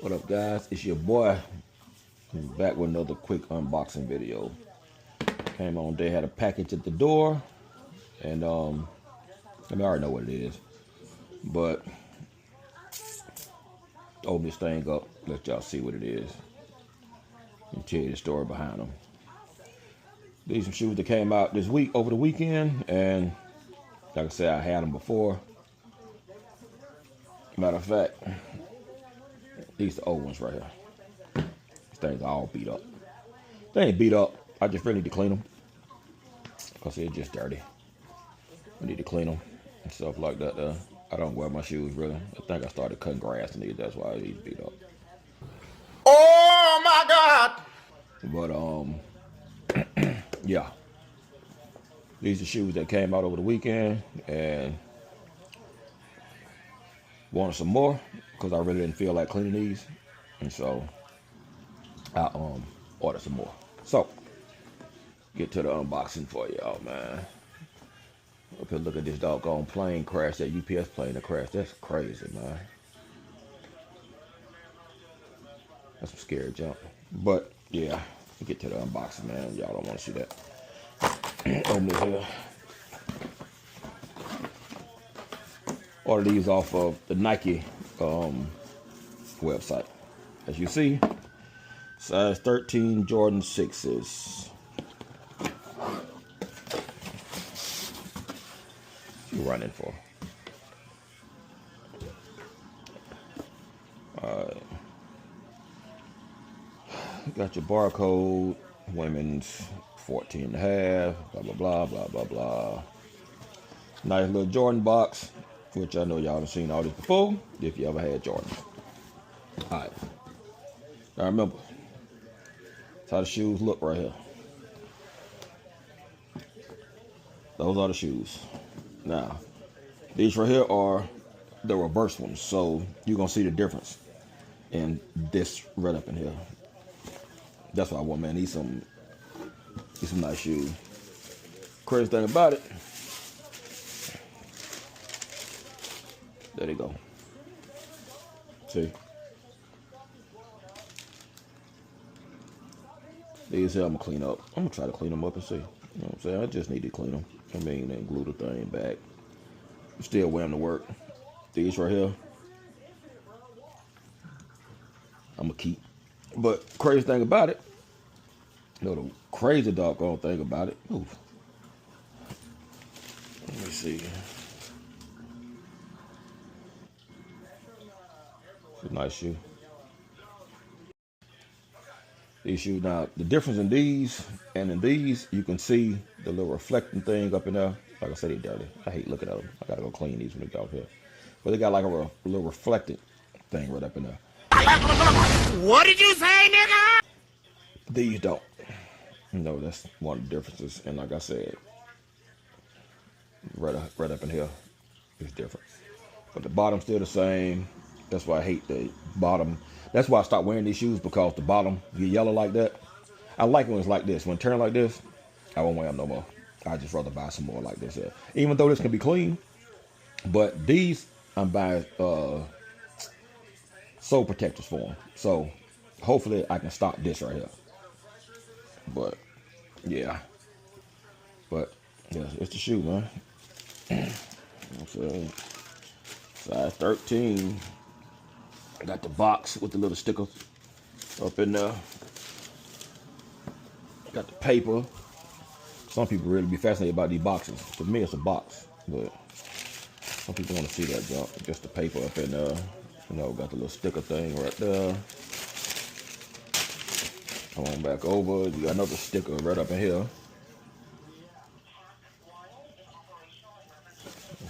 What up, guys? It's your boy. I'm back with another quick unboxing video. Came on day, had a package at the door, and I already know what it is, but open this thing up, let y'all see what it is, and tell you the story behind them. These some shoes that came out this week over the weekend, and like I said, I had them before. Matter of fact, these the old ones right here. These things are all beat up. They ain't beat up. I just really need to clean them because they're just dirty. I need to clean them and stuff like that. I don't wear my shoes really. I think I started cutting grass in these. That's why these beat up. Oh my God! But yeah. These are shoes that came out over the weekend, and wanted some more because I really didn't feel like cleaning these, and so I ordered some more. So get to the unboxing for y'all, man. Up here, look at this doggone plane crash, that UPS plane that crashed. That's crazy, man. That's some scary junk. But yeah, get to the unboxing, man. Y'all don't want to see that. Open this here. Order these off of the Nike website. As you see, size 13 Jordan 6s. You running for? Alright. Got your barcode. Women's 14 and a half. Blah blah blah blah blah blah. Nice little Jordan box, which I know y'all have seen all this before if you ever had Jordan. Alright. Now remember, that's how the shoes look right here. Those are the shoes. Now, these right here are the reverse ones, so you're gonna see the difference in this right up in here. That's what I want, man. These some nice shoes. Crazy thing about it, there they go. See, these here I'm gonna clean up. I'm gonna try to clean them up and see. You know what I'm saying? I just need to clean them. I mean, and glue the thing back. Still wear them to work. These right here, I'm gonna keep. But crazy thing about it, you know, the crazy doggone thing about it. Ooh. Let me see. It's a nice shoe. These shoes, now the difference in these and in these, you can see the little reflecting thing up in there. Like I said, they're dirty. I hate looking at them. I gotta go clean these when they get out here. But they got like a little reflected thing right up in there. What did you say, nigga? These don't. You know, that's one of the differences. And like I said, right up in here is different. But the bottom's still the same. That's why I hate the bottom. That's why I stopped wearing these shoes, because the bottom get yellow like that. I like when it's like this. When it turns like this, I won't wear them no more. I'd just rather buy some more like this. Even though this can be clean, but these I'm buying sole protectors for them. So hopefully I can stop this right here. But yeah, it's the shoe, man. So, size 13. I got the box with the little stickers up in there. Got the paper. Some people really be fascinated about these boxes. To me, it's a box, but some people want to see that junk. Just the paper up in there. You know, got the little sticker thing right there. Come on back over. You got another sticker right up in here.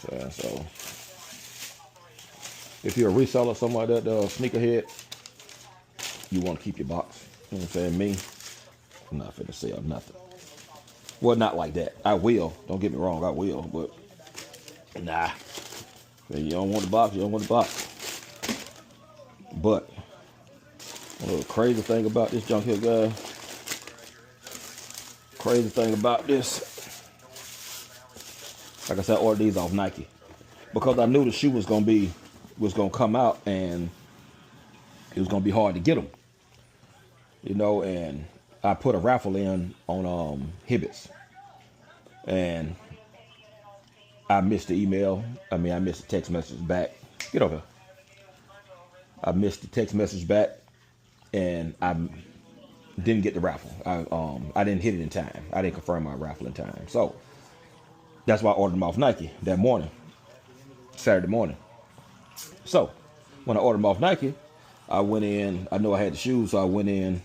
Okay, so if you're a reseller, something like that, sneakerhead, you want to keep your box. You know what I'm saying? Me, I'm not finna sell nothing. Well, not like that. I will. Don't get me wrong, I will. But nah, if you don't want the box, you don't want the box. But a little crazy thing about this junk here, guys. Crazy thing about this, like I said, I ordered these off Nike because I knew the shoe was gonna come out and it was gonna be hard to get them, you know. And I put a raffle in on Hibbets, and I missed the email. I missed the text message back. Get over here. I missed the text message back, and I didn't get the raffle. I didn't hit it in time. I didn't confirm my raffle in time. So that's why I ordered them off Nike that morning, Saturday morning. So when I ordered them off Nike, I went in. I know I had the shoes, so I went in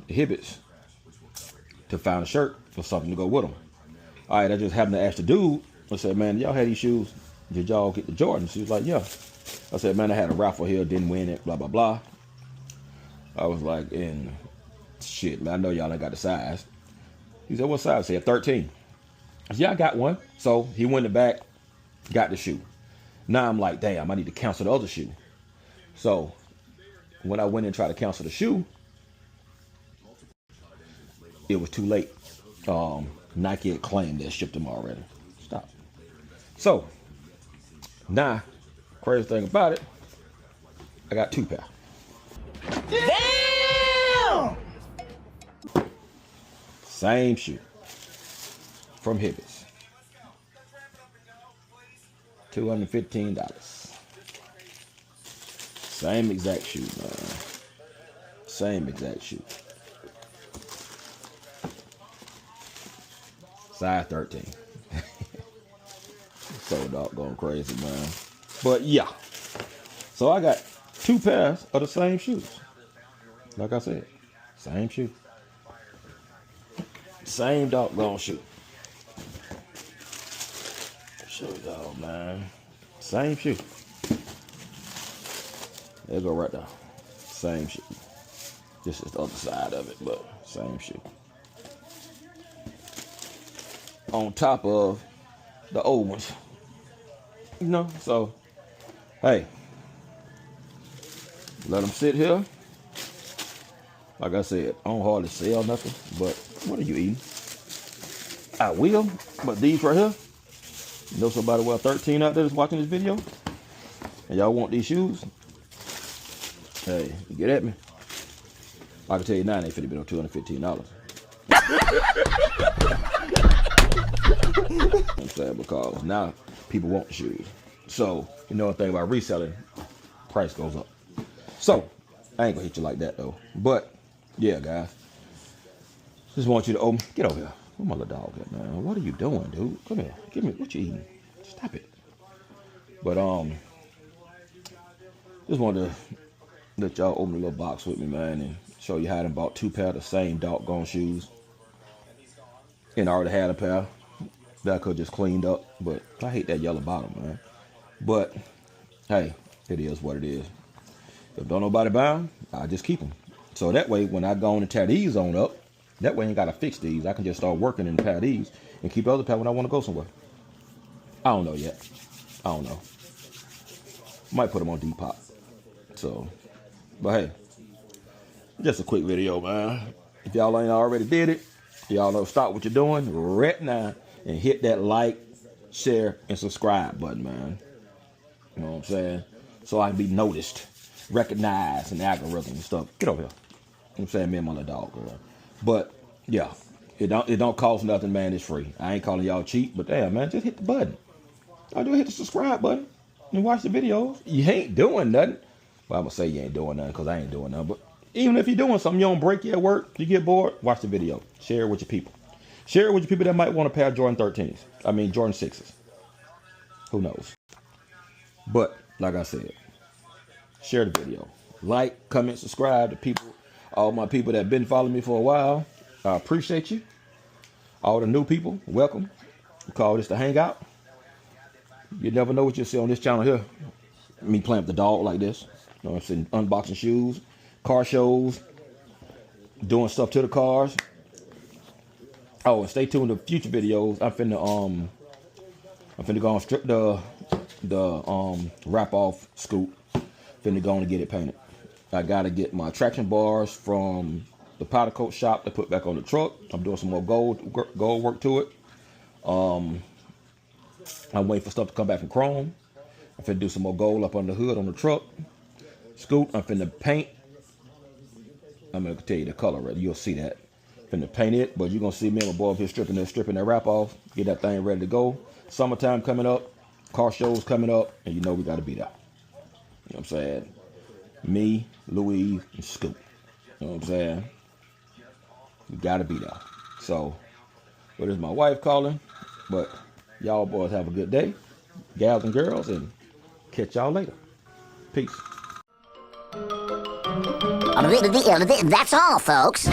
Hibbets to find a shirt or something to go with them. All right, I just happened to ask the dude. I said, man, y'all had these shoes? Did y'all get the Jordans? He was like, yeah. I said, man, I had a raffle here, didn't win it, blah, blah, blah. I was like, and shit, man, I know y'all ain't got the size. He said, what size? I said, 13. I said, yeah, I got one. So he went in the back, got the shoe. Now I'm like, damn, I need to cancel the other shoe. So when I went in and tried to cancel the shoe, it was too late. Nike had claimed that shipped them already. Stop. So now, crazy thing about it, I got 2 pair. Damn! Same shoe from Hibbets. $215. Same exact shoe, man. Same exact shoe. Size 13. So doggone crazy, man. But yeah. So I got 2 pairs of the same shoes. Like I said, same shoe. Same doggone shoe. Show y'all, man. Same shoe. There you go right there. Same shoe. This is the other side of it, but same shoe. On top of the old ones. You know, so, hey. Let them sit here. Like I said, I don't hardly sell nothing, but what are you eating? I will, but these right here, you know somebody well 13 out there that's watching this video, and y'all want these shoes? Hey, you get at me? I can tell you now, they finna be on $215. I'm saying, because now people want the shoes. So, you know, the thing about reselling, price goes up. So, I ain't gonna hit you like that though. But, yeah, guys. Just want you to open. Get over here. Where my little dog at, man? What are you doing, dude? Come here. Give me what you eating. Stop it. But, just wanted to let y'all open a little box with me, man, and show you how I done bought 2 pair of the same doggone shoes. And I already had a pair that I could just cleaned up, but I hate that yellow bottom, man. But, hey, it is what it is. If don't nobody buy them, I just keep them. So that way, when I go on and tear these on up, that way I ain't got to fix these. I can just start working and tear these and keep the other pair when I want to go somewhere. I don't know yet. I don't know. Might put them on Depop. So, but hey, just a quick video, man. If y'all ain't already did it, y'all know stop what you're doing right now and hit that like, share, and subscribe button, man. You know what I'm saying? So I can be noticed, recognized in the algorithm and stuff. Get over here. You know what I'm saying? Me and my little dog, girl. But yeah, it don't cost nothing, man. It's free. I ain't calling y'all cheap, but damn, man, just hit the button. All do is hit the subscribe button and watch the videos. You ain't doing nothing. Well, I'm gonna say you ain't doing nothing because I ain't doing nothing. But even if you're doing something, you don't break your work, you get bored, watch the video. Share it with your people. Share it with your people that might want a pair of Jordan 13s. I mean, Jordan 6s. Who knows? But, like I said, share the video. Like, comment, subscribe to people. All my people that have been following me for a while, I appreciate you. All the new people, welcome. We call this the Hangout. You never know what you'll see on this channel here. Me playing with the dog like this. You know what I'm saying? Unboxing shoes, car shows, doing stuff to the cars. Oh, and stay tuned to future videos. I'm finna go and strip the wrap off scoop. Finna go on and get it painted. I gotta get my traction bars from the powder coat shop to put back on the truck. I'm doing some more gold work to it. I'm waiting for stuff to come back from Chrome. I'm finna do some more gold up on the hood on the truck. Scoot, I'm finna paint. I'm gonna tell you the color, right? You'll see that. Finna paint it, but you're gonna see me and my boy up here stripping that wrap off, get that thing ready to go. Summertime coming up, car shows coming up, and you know we gotta be there. You know what I'm saying? Me, Louise, and Scoot. You know what I'm saying? We gotta be there. So, but it's my wife calling, but y'all boys have a good day, gals and girls, and catch y'all later. Peace. That's all, folks.